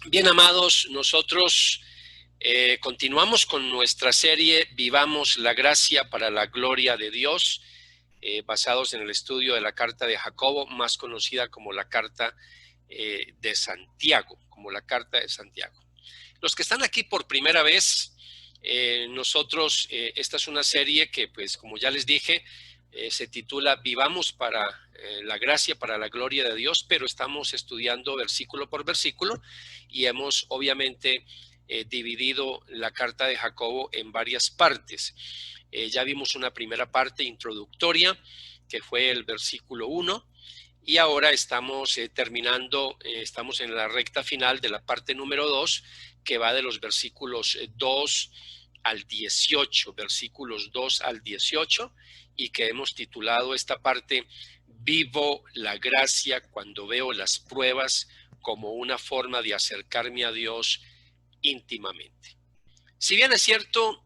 Bien, amados, nosotros continuamos con nuestra serie Vivamos la Gracia para la Gloria de Dios, basados en el estudio de la Carta de Jacobo, más conocida como la Carta de Santiago, Los que están aquí por primera vez, esta es una serie que, pues, como ya les dije, se titula Vivamos para la Gracia, para la Gloria de Dios, pero estamos estudiando versículo por versículo y hemos obviamente dividido la carta de Jacobo en varias partes. Ya vimos una primera parte introductoria, que fue el versículo 1, y ahora estamos estamos en la recta final de la parte número 2, que va de los versículos 2 al 18, versículos 2 al 18, y que hemos titulado esta parte Vivo la gracia cuando veo las pruebas como una forma de acercarme a Dios íntimamente. Si bien es cierto,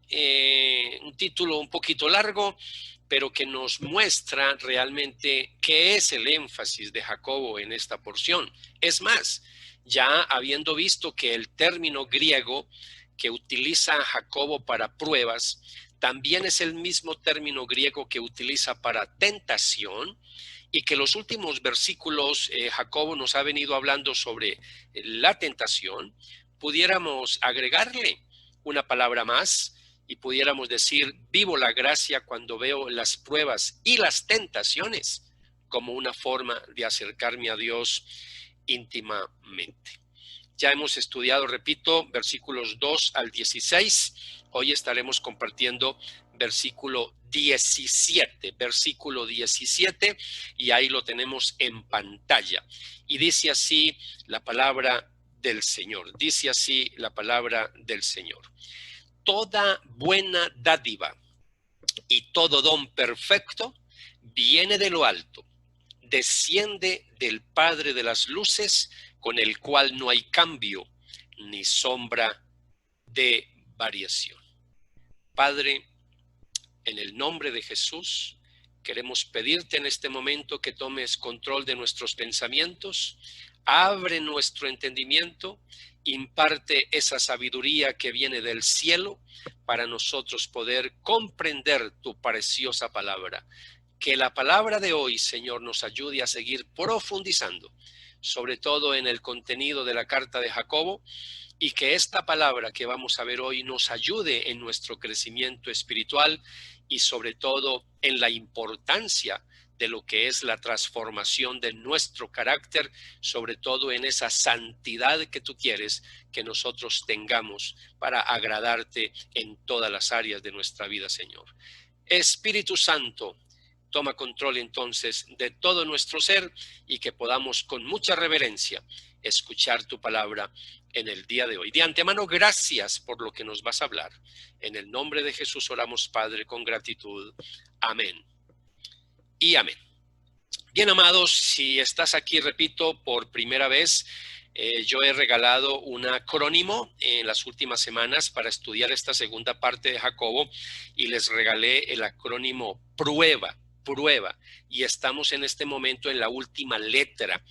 un título un poquito largo, pero que nos muestra realmente qué es el énfasis de Jacobo en esta porción. Es más, ya habiendo visto que el término griego que utiliza Jacobo para pruebas también es el mismo término griego que utiliza para tentación, y que los últimos versículos Jacobo nos ha venido hablando sobre la tentación, pudiéramos agregarle una palabra más y pudiéramos decir, vivo la gracia cuando veo las pruebas y las tentaciones como una forma de acercarme a Dios íntimamente. Ya hemos estudiado, repito, versículos 2 al 16. Hoy estaremos compartiendo versículo 17, y ahí lo tenemos en pantalla. Y dice así la palabra del Señor. Dice así la palabra del Señor. Toda buena dádiva y todo don perfecto viene de lo alto, desciende del Padre de las luces, con el cual no hay cambio ni sombra de variación. Padre, en el nombre de Jesús, queremos pedirte en este momento que tomes control de nuestros pensamientos, abre nuestro entendimiento, imparte esa sabiduría que viene del cielo para nosotros poder comprender tu preciosa palabra. Que la palabra de hoy, Señor, nos ayude a seguir profundizando, sobre todo en el contenido de la carta de Jacobo, y que esta palabra que vamos a ver hoy nos ayude en nuestro crecimiento espiritual y sobre todo en la importancia de lo que es la transformación de nuestro carácter, sobre todo en esa santidad que tú quieres que nosotros tengamos para agradarte en todas las áreas de nuestra vida, Señor. Espíritu Santo, toma control entonces de todo nuestro ser y que podamos con mucha reverencia escuchar tu palabra en el día de hoy. De antemano, gracias por lo que nos vas a hablar. En el nombre de Jesús oramos, Padre, con gratitud. Amén y amén. Bien, amados, si estás aquí, repito, por primera vez, yo he regalado un acrónimo en las últimas semanas para estudiar esta segunda parte de Jacobo, y les regalé el acrónimo prueba, y estamos en este momento en la última letra.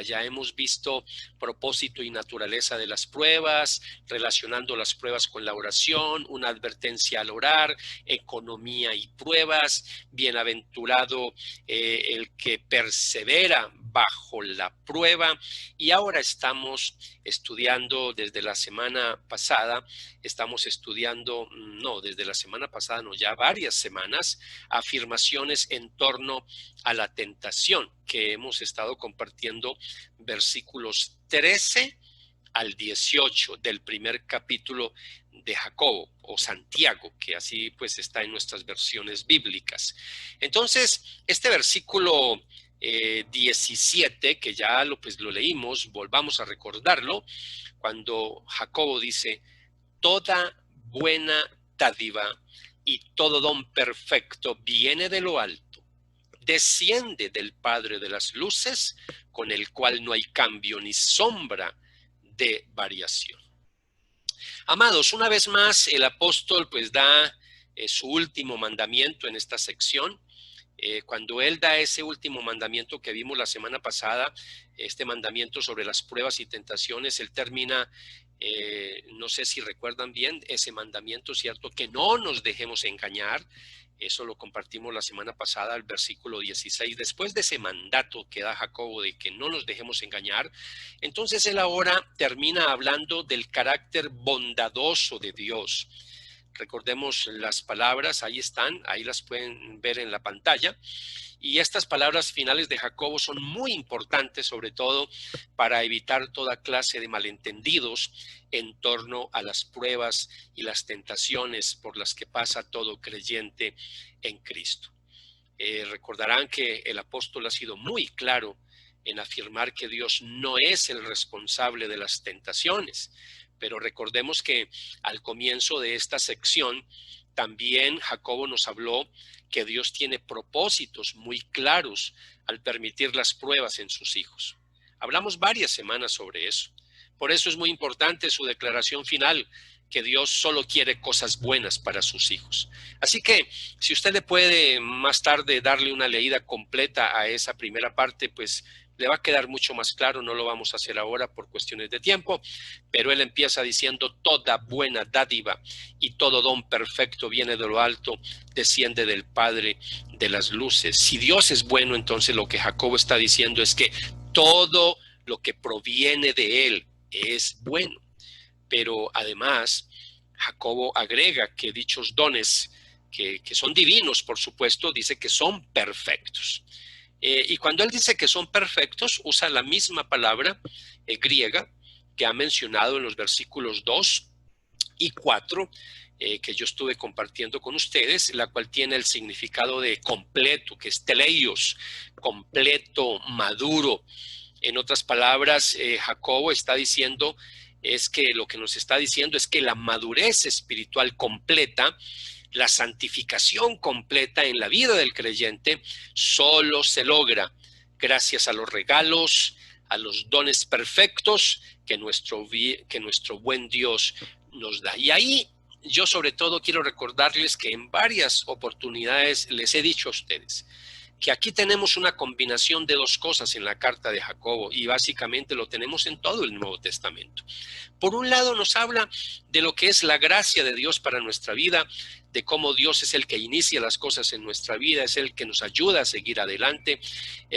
Ya hemos visto propósito y naturaleza de las pruebas, relacionando las pruebas con la oración, una advertencia al orar, economía y pruebas, bienaventurado el que persevera bajo la prueba. Y ahora estamos estudiando desde la semana pasada, ya varias semanas, afirmaciones en torno a la tentación, que hemos estado compartiendo versículos 13 al 18 del primer capítulo de Jacobo o Santiago, que así pues está en nuestras versiones bíblicas. Entonces, este versículo 17, que ya lo leímos, volvamos a recordarlo, cuando Jacobo dice, toda buena dádiva y todo don perfecto viene de lo alto, desciende del Padre de las luces, con el cual no hay cambio ni sombra de variación. Amados, una vez más el apóstol pues da su último mandamiento en esta sección, Cuando él da ese último mandamiento que vimos la semana pasada, este mandamiento sobre las pruebas y tentaciones, él termina, no sé si recuerdan bien, ese mandamiento, ¿cierto? Que no nos dejemos engañar. Eso lo compartimos la semana pasada, el versículo 16. Después de ese mandato que da Jacobo de que no nos dejemos engañar, entonces él ahora termina hablando del carácter bondadoso de Dios. Recordemos las palabras, ahí están, ahí las pueden ver en la pantalla. Y estas palabras finales de Jacobo son muy importantes, sobre todo para evitar toda clase de malentendidos en torno a las pruebas y las tentaciones por las que pasa todo creyente en Cristo. Recordarán que el apóstol ha sido muy claro en afirmar que Dios no es el responsable de las tentaciones, pero recordemos que al comienzo de esta sección también Jacobo nos habló que Dios tiene propósitos muy claros al permitir las pruebas en sus hijos. Hablamos varias semanas sobre eso. Por eso es muy importante su declaración final, que Dios solo quiere cosas buenas para sus hijos. Así que si usted le puede más tarde darle una leída completa a esa primera parte, pues le va a quedar mucho más claro. No lo vamos a hacer ahora por cuestiones de tiempo, pero él empieza diciendo: toda buena dádiva y todo don perfecto viene de lo alto, desciende del Padre de las luces. Si Dios es bueno, entonces lo que Jacobo está diciendo es que todo lo que proviene de él es bueno. Pero además, Jacobo agrega que dichos dones, que son divinos, por supuesto, dice que son perfectos. Y cuando él dice que son perfectos, usa la misma palabra griega que ha mencionado en los versículos 2 y 4, que yo estuve compartiendo con ustedes, la cual tiene el significado de completo, que es teleios, completo, maduro. En otras palabras, Jacobo está diciendo, es que lo que nos está diciendo es que la madurez espiritual completa, la santificación completa en la vida del creyente, solo se logra gracias a los regalos, a los dones perfectos que nuestro buen Dios nos da. Y ahí yo sobre todo quiero recordarles que en varias oportunidades les he dicho a ustedes que aquí tenemos una combinación de dos cosas en la carta de Jacobo, y básicamente lo tenemos en todo el Nuevo Testamento. Por un lado nos habla de lo que es la gracia de Dios para nuestra vida, de cómo Dios es el que inicia las cosas en nuestra vida, es el que nos ayuda a seguir adelante,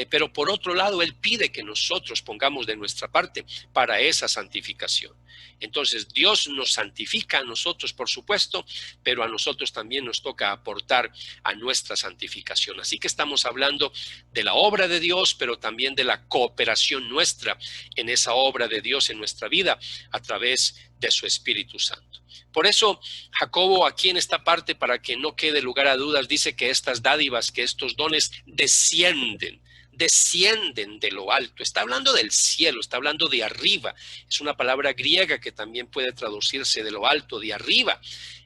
pero por otro lado Él pide que nosotros pongamos de nuestra parte para esa santificación. Entonces Dios nos santifica a nosotros, por supuesto, pero a nosotros también nos toca aportar a nuestra santificación. Así que estamos hablando de la obra de Dios, pero también de la cooperación nuestra en esa obra de Dios en nuestra vida a través de su Espíritu Santo. Por eso Jacobo aquí en esta parte, para que no quede lugar a dudas, dice que estas dádivas, que estos dones descienden de lo alto. Está hablando del cielo, está hablando de arriba. Es una palabra griega que también puede traducirse de lo alto, de arriba.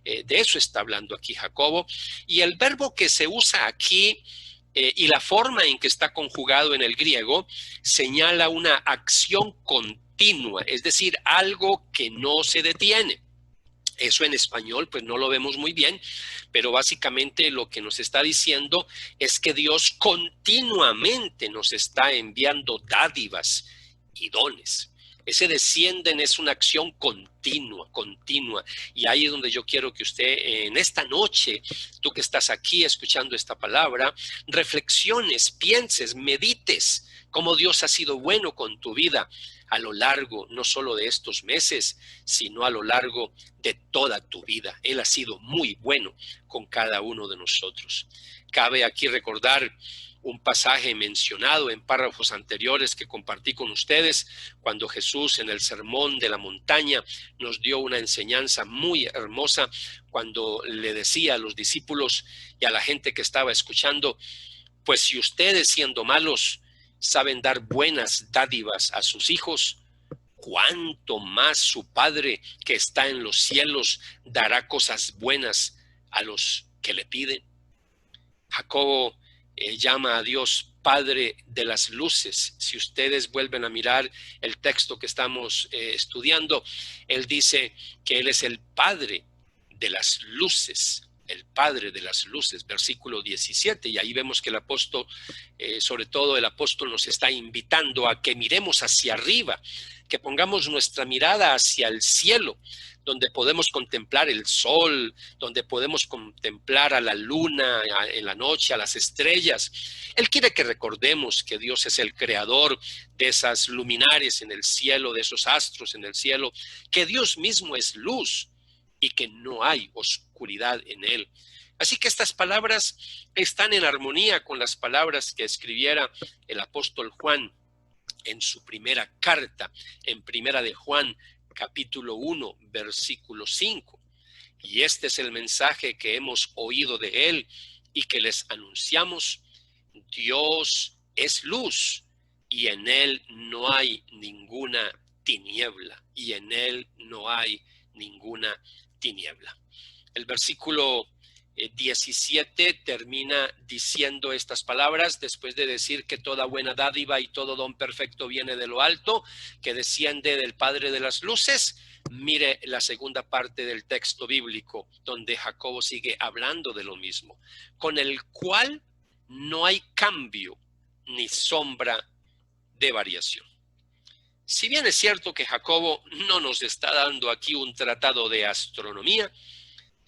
De eso está hablando aquí Jacobo. Y el verbo que se usa aquí y la forma en que está conjugado en el griego señala una acción continua, es decir, algo que no se detiene. Eso en español pues no lo vemos muy bien, pero básicamente lo que nos está diciendo es que Dios continuamente nos está enviando dádivas y dones. Ese descienden es una acción continua. Y ahí es donde yo quiero que usted en esta noche, tú que estás aquí escuchando esta palabra, reflexiones, pienses, medites cómo Dios ha sido bueno con tu vida a lo largo no solo de estos meses, sino a lo largo de toda tu vida. Él ha sido muy bueno con cada uno de nosotros. Cabe aquí recordar un pasaje mencionado en párrafos anteriores que compartí con ustedes, cuando Jesús en el Sermón de la Montaña nos dio una enseñanza muy hermosa, cuando le decía a los discípulos y a la gente que estaba escuchando: pues si ustedes, siendo malos, saben dar buenas dádivas a sus hijos, ¿cuánto más su Padre que está en los cielos dará cosas buenas a los que le piden? Jacobo llama a Dios Padre de las luces. Si ustedes vuelven a mirar el texto que estamos estudiando, él dice que Él es el Padre de las luces. el Padre de las luces, versículo 17, y ahí vemos que el apóstol, sobre todo el apóstol, nos está invitando a que miremos hacia arriba, que pongamos nuestra mirada hacia el cielo, donde podemos contemplar el sol, donde podemos contemplar a la luna en la noche, a las estrellas. Él quiere que recordemos que Dios es el creador de esas luminares en el cielo, de esos astros en el cielo, que Dios mismo es luz y que no hay oscuridad en él. Así que estas palabras están en armonía con las palabras que escribiera el apóstol Juan en su primera carta, en primera de Juan, capítulo 1, versículo 5. Y este es el mensaje que hemos oído de él y que les anunciamos: Dios es luz y en él no hay ninguna tiniebla, y en él no hay ninguna tiniebla. El versículo 17 termina diciendo estas palabras después de decir que toda buena dádiva y todo don perfecto viene de lo alto, que desciende del Padre de las luces. Mire la segunda parte del texto bíblico, donde Jacobo sigue hablando de lo mismo, con el cual no hay cambio ni sombra de variación. Si bien es cierto que Jacobo no nos está dando aquí un tratado de astronomía,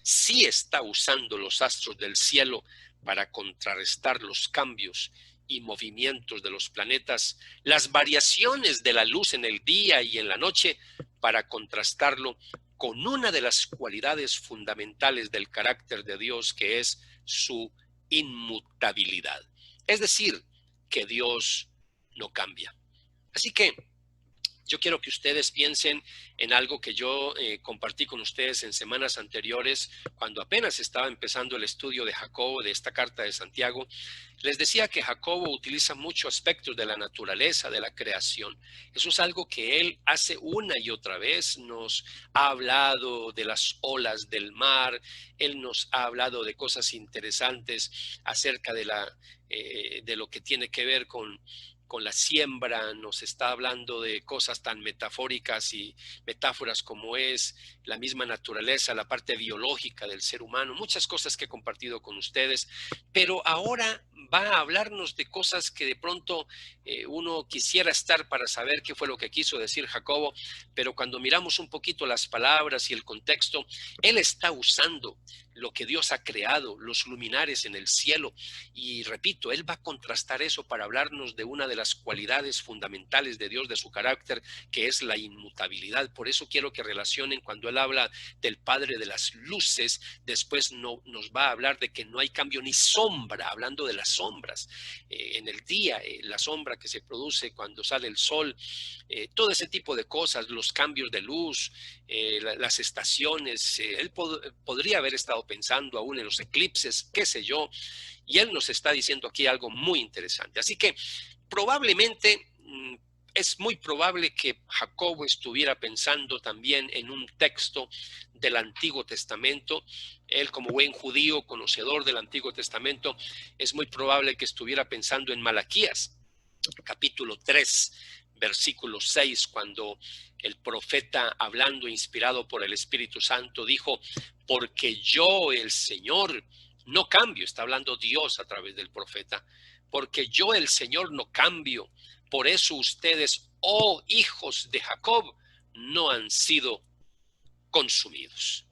sí está usando los astros del cielo para contrarrestar los cambios y movimientos de los planetas, las variaciones de la luz en el día y en la noche, para contrastarlo con una de las cualidades fundamentales del carácter de Dios, que es su inmutabilidad. Es decir, que Dios no cambia. Así que yo quiero que ustedes piensen en algo que yo compartí con ustedes en semanas anteriores, cuando apenas estaba empezando el estudio de Jacobo, de esta carta de Santiago. Les decía que Jacobo utiliza muchos aspectos de la naturaleza, de la creación. Eso es algo que él hace una y otra vez. Nos ha hablado de las olas del mar, él nos ha hablado de cosas interesantes acerca de lo que tiene que ver con la siembra, nos está hablando de cosas tan metafóricas y metáforas como es la misma naturaleza, la parte biológica del ser humano, muchas cosas que he compartido con ustedes, pero ahora va a hablarnos de cosas que de pronto uno quisiera estar para saber qué fue lo que quiso decir Jacobo, pero cuando miramos un poquito las palabras y el contexto, él está usando lo que Dios ha creado, los luminares en el cielo, y repito, él va a contrastar eso para hablarnos de una de las cualidades fundamentales de Dios, de su carácter, que es la inmutabilidad. Por eso quiero que relacionen cuando él habla del Padre de las luces, después nos va a hablar de que no hay cambio ni sombra, hablando de las sombras en el día, la sombra que se produce cuando sale el sol, todo ese tipo de cosas, los cambios de luz, las estaciones. Él podría haber estado pensando aún en los eclipses, qué sé yo, y él nos está diciendo aquí algo muy interesante. Así que probablemente es muy probable que Jacobo estuviera pensando también en un texto del Antiguo Testamento. Él, como buen judío, conocedor del Antiguo Testamento, es muy probable que estuviera pensando en Malaquías, capítulo 3, versículo 6, cuando el profeta, hablando inspirado por el Espíritu Santo, dijo: porque yo, el Señor, no cambio. Está hablando Dios a través del profeta. Porque yo, el Señor, no cambio. Por eso ustedes, oh hijos de Jacob, no han sido consumidos.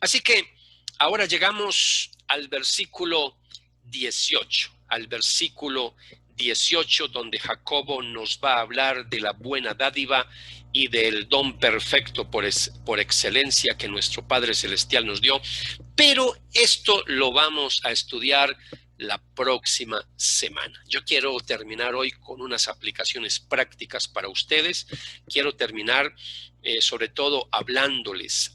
Así que ahora llegamos al versículo 18, donde Jacobo nos va a hablar de la buena dádiva y del don perfecto por excelencia que nuestro Padre Celestial nos dio. Pero esto lo vamos a estudiar la próxima semana. Yo quiero terminar hoy con unas aplicaciones prácticas para ustedes. Quiero terminar sobre todo hablándoles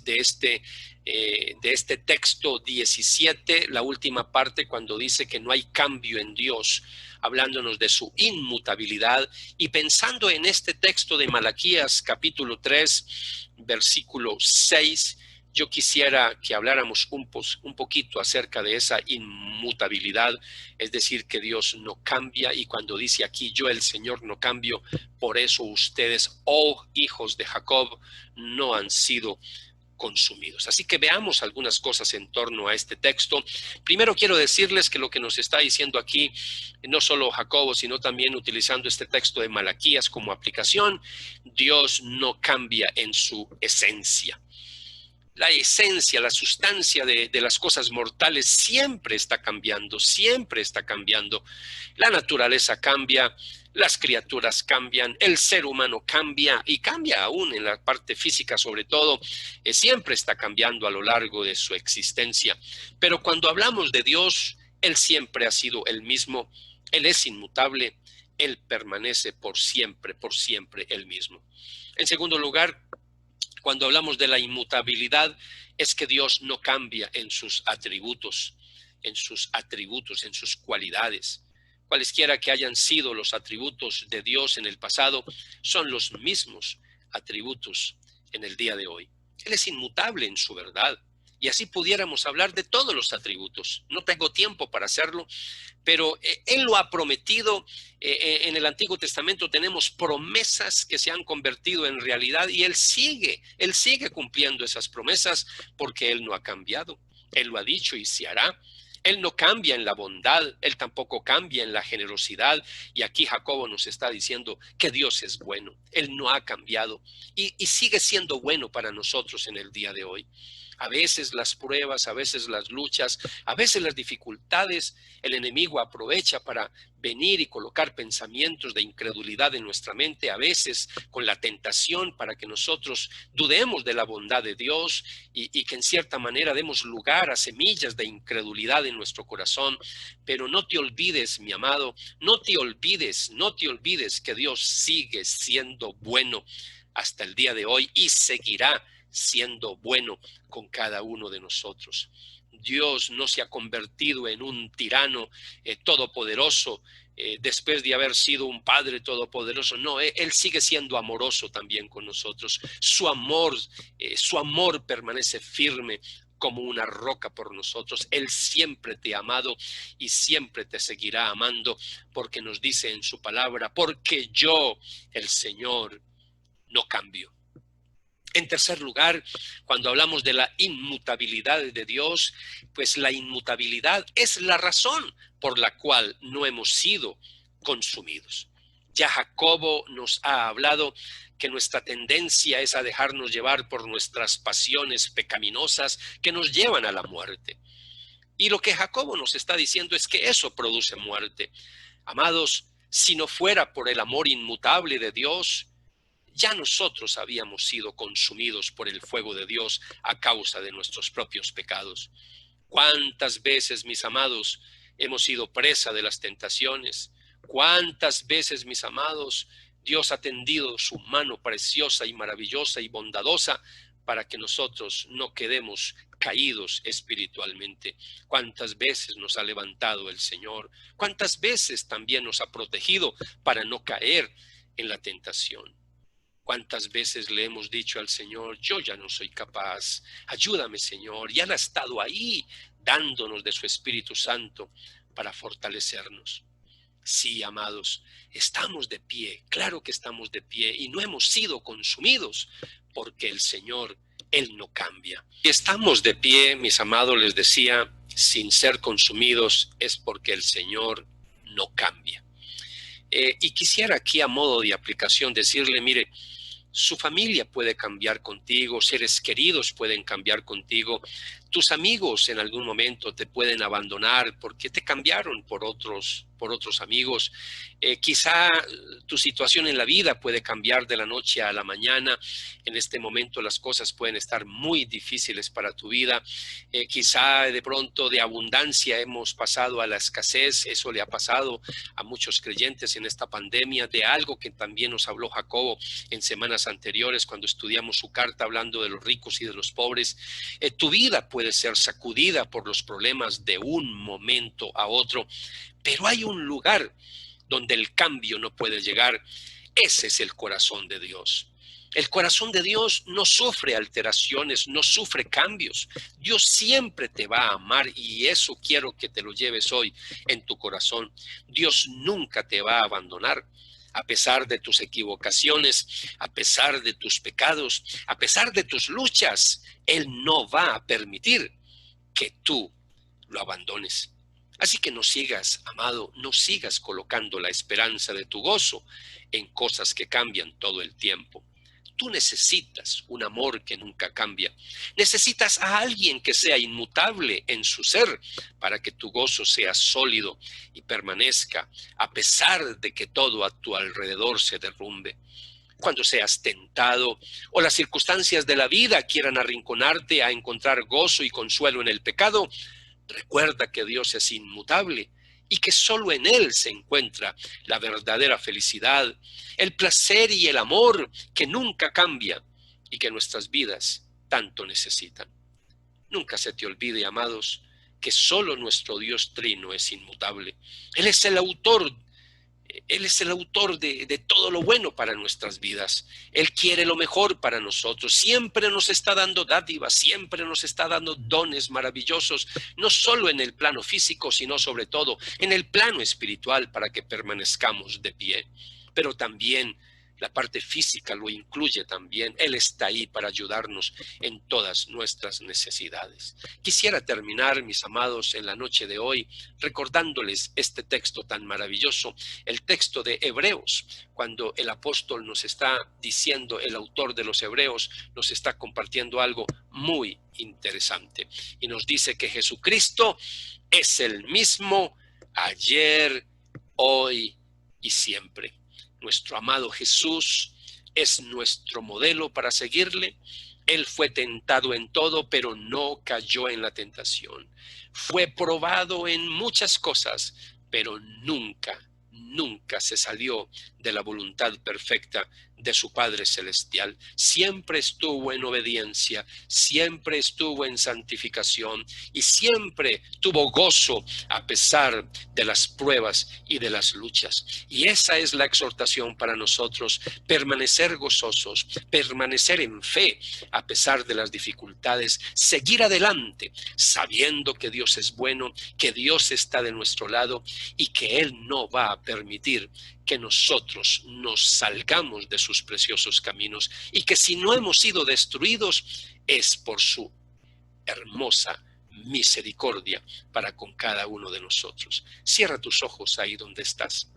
de este texto 17, la última parte, cuando dice que no hay cambio en Dios, hablándonos de su inmutabilidad, y pensando en este texto de Malaquías capítulo 3, versículo 6, yo quisiera que habláramos un poquito acerca de esa inmutabilidad, es decir, que Dios no cambia, y cuando dice aquí, yo el Señor no cambio, por eso ustedes, oh hijos de Jacob, no han sido consumidos. Así que veamos algunas cosas en torno a este texto. Primero quiero decirles que lo que nos está diciendo aquí, no solo Jacobo, sino también utilizando este texto de Malaquías como aplicación, Dios no cambia en su esencia. La esencia, la sustancia de las cosas mortales siempre está cambiando, siempre está cambiando. La naturaleza cambia, las criaturas cambian, el ser humano cambia y cambia aún en la parte física sobre todo, siempre está cambiando a lo largo de su existencia. Pero cuando hablamos de Dios, Él siempre ha sido el mismo, Él es inmutable, Él permanece por siempre el mismo. En segundo lugar, cuando hablamos de la inmutabilidad, es que Dios no cambia en sus atributos, en sus cualidades. Cualesquiera que hayan sido los atributos de Dios en el pasado, son los mismos atributos en el día de hoy. Él es inmutable en su verdad. Y así pudiéramos hablar de todos los atributos. No tengo tiempo para hacerlo, pero Él lo ha prometido. En el Antiguo Testamento tenemos promesas que se han convertido en realidad y Él sigue cumpliendo esas promesas porque Él no ha cambiado. Él lo ha dicho y se hará. Él no cambia en la bondad, Él tampoco cambia en la generosidad. Y aquí Jacobo nos está diciendo que Dios es bueno. Él no ha cambiado y sigue siendo bueno para nosotros en el día de hoy. A veces las pruebas, a veces las luchas, a veces las dificultades, el enemigo aprovecha para venir y colocar pensamientos de incredulidad en nuestra mente, a veces con la tentación para que nosotros dudemos de la bondad de Dios y que en cierta manera demos lugar a semillas de incredulidad en nuestro corazón. Pero no te olvides, mi amado, no te olvides que Dios sigue siendo bueno hasta el día de hoy y seguirá siendo bueno con cada uno de nosotros. Dios no se ha convertido en un tirano todopoderoso después de haber sido un padre todopoderoso. No, Él sigue siendo amoroso también con nosotros. Su amor permanece firme como una roca por nosotros. Él siempre te ha amado y siempre te seguirá amando, porque nos dice en su palabra, porque yo, el Señor, no cambio. En tercer lugar, cuando hablamos de la inmutabilidad de Dios, pues la inmutabilidad es la razón por la cual no hemos sido consumidos. Ya Jacobo nos ha hablado que nuestra tendencia es a dejarnos llevar por nuestras pasiones pecaminosas que nos llevan a la muerte. Y lo que Jacobo nos está diciendo es que eso produce muerte. Amados, si no fuera por el amor inmutable de Dios, ya nosotros habíamos sido consumidos por el fuego de Dios a causa de nuestros propios pecados. ¿Cuántas veces, mis amados, hemos sido presa de las tentaciones? ¿Cuántas veces, mis amados, Dios ha tendido su mano preciosa y maravillosa y bondadosa para que nosotros no quedemos caídos espiritualmente? ¿Cuántas veces nos ha levantado el Señor? ¿Cuántas veces también nos ha protegido para no caer en la tentación? ¿Cuántas veces le hemos dicho al Señor, yo ya no soy capaz, ayúdame, Señor? Y Él ha estado ahí dándonos de su Espíritu Santo para fortalecernos. Sí, amados, estamos de pie, claro que estamos de pie y no hemos sido consumidos porque el Señor, Él no cambia. Y estamos de pie, mis amados, les decía, sin ser consumidos es porque el Señor no cambia. Y quisiera aquí a modo de aplicación decirle, mire, su familia puede cambiar contigo, seres queridos pueden cambiar contigo, tus amigos en algún momento te pueden abandonar porque te cambiaron por otros amigos. Quizá tu situación en la vida puede cambiar de la noche a la mañana. En este momento las cosas pueden estar muy difíciles para tu vida. Quizá de pronto de abundancia hemos pasado a la escasez. Eso le ha pasado a muchos creyentes en esta pandemia, de algo que también nos habló Jacobo en semanas anteriores cuando estudiamos su carta hablando de los ricos y de los pobres. Tu vida puede ser sacudida por los problemas de un momento a otro, pero hay un lugar donde el cambio no puede llegar. Ese es el corazón de Dios. El corazón de Dios no sufre alteraciones, no sufre cambios. Dios siempre te va a amar y eso quiero que te lo lleves hoy en tu corazón. Dios nunca te va a abandonar. A pesar de tus equivocaciones, a pesar de tus pecados, a pesar de tus luchas, Él no va a permitir que tú lo abandones. Así que no sigas, amado, no sigas colocando la esperanza de tu gozo en cosas que cambian todo el tiempo. Tú necesitas un amor que nunca cambia. Necesitas a alguien que sea inmutable en su ser para que tu gozo sea sólido y permanezca a pesar de que todo a tu alrededor se derrumbe. Cuando seas tentado o las circunstancias de la vida quieran arrinconarte a encontrar gozo y consuelo en el pecado, recuerda que Dios es inmutable y que solo en Él se encuentra la verdadera felicidad, el placer y el amor que nunca cambia y que nuestras vidas tanto necesitan. Nunca se te olvide, amados, que solo nuestro Dios trino es inmutable. Él es el autor de todo lo bueno para nuestras vidas. Él quiere lo mejor para nosotros. Siempre nos está dando dádivas, siempre nos está dando dones maravillosos, no solo en el plano físico, sino sobre todo en el plano espiritual para que permanezcamos de pie. Pero también la parte física lo incluye también. Él está ahí para ayudarnos en todas nuestras necesidades. Quisiera terminar, mis amados, en la noche de hoy recordándoles este texto tan maravilloso, el texto de Hebreos, cuando el apóstol nos está diciendo, el autor de los Hebreos nos está compartiendo algo muy interesante y nos dice que Jesucristo es el mismo ayer, hoy y siempre. Nuestro amado Jesús es nuestro modelo para seguirle. Él fue tentado en todo, pero no cayó en la tentación. Fue probado en muchas cosas, pero nunca se salió de la voluntad perfecta de su Padre Celestial. Siempre estuvo en obediencia, siempre estuvo en santificación y siempre tuvo gozo a pesar de las pruebas y de las luchas. Y esa es la exhortación para nosotros: permanecer gozosos, permanecer en fe a pesar de las dificultades, seguir adelante sabiendo que Dios es bueno, que Dios está de nuestro lado y que Él no va a permitir que nosotros nos salgamos de sus preciosos caminos y que si no hemos sido destruidos es por su hermosa misericordia para con cada uno de nosotros. Cierra tus ojos ahí donde estás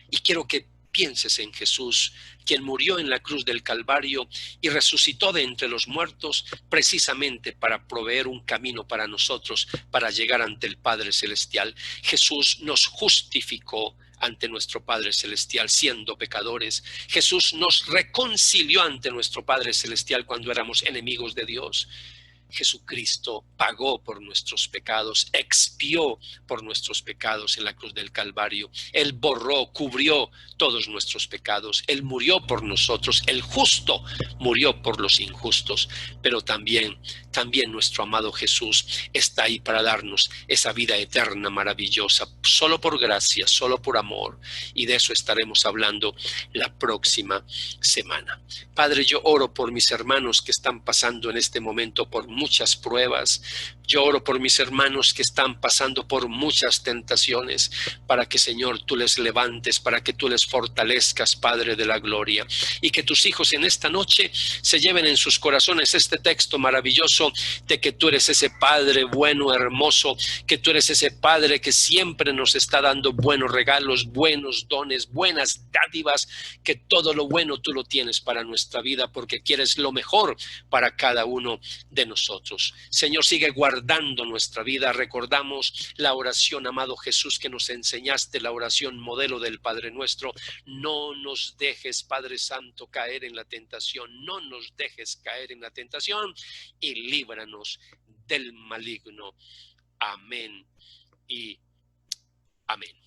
y quiero que pienses en Jesús, quien murió en la cruz del Calvario y resucitó de entre los muertos precisamente para proveer un camino para nosotros, para llegar ante el Padre Celestial. Jesús nos justificó ante nuestro Padre Celestial siendo pecadores. Jesús nos reconcilió ante nuestro Padre Celestial cuando éramos enemigos de Dios. Jesucristo pagó por nuestros pecados, expió por nuestros pecados en la cruz del Calvario. Él borró, cubrió todos nuestros pecados. Él murió por nosotros. El justo murió por los injustos. Pero también nuestro amado Jesús está ahí para darnos esa vida eterna maravillosa, solo por gracia, solo por amor. Y de eso estaremos hablando la próxima semana. Padre, yo oro por mis hermanos que están pasando en este momento por muchas pruebas. Yo oro por mis hermanos que están pasando por muchas tentaciones, para que, Señor, tú les levantes, para que tú les fortalezcas, Padre de la gloria, y que tus hijos en esta noche se lleven en sus corazones este texto maravilloso de que tú eres ese Padre bueno, hermoso, que tú eres ese Padre que siempre nos está dando buenos regalos, buenos dones, buenas dádivas, que todo lo bueno tú lo tienes para nuestra vida porque quieres lo mejor para cada uno de nosotros. Señor, sigue guardando nuestra vida. Recordamos la oración, amado Jesús, que nos enseñaste, la oración modelo del Padre Nuestro. No nos dejes, Padre Santo, caer en la tentación. No nos dejes caer en la tentación y líbranos del maligno. Amén y amén.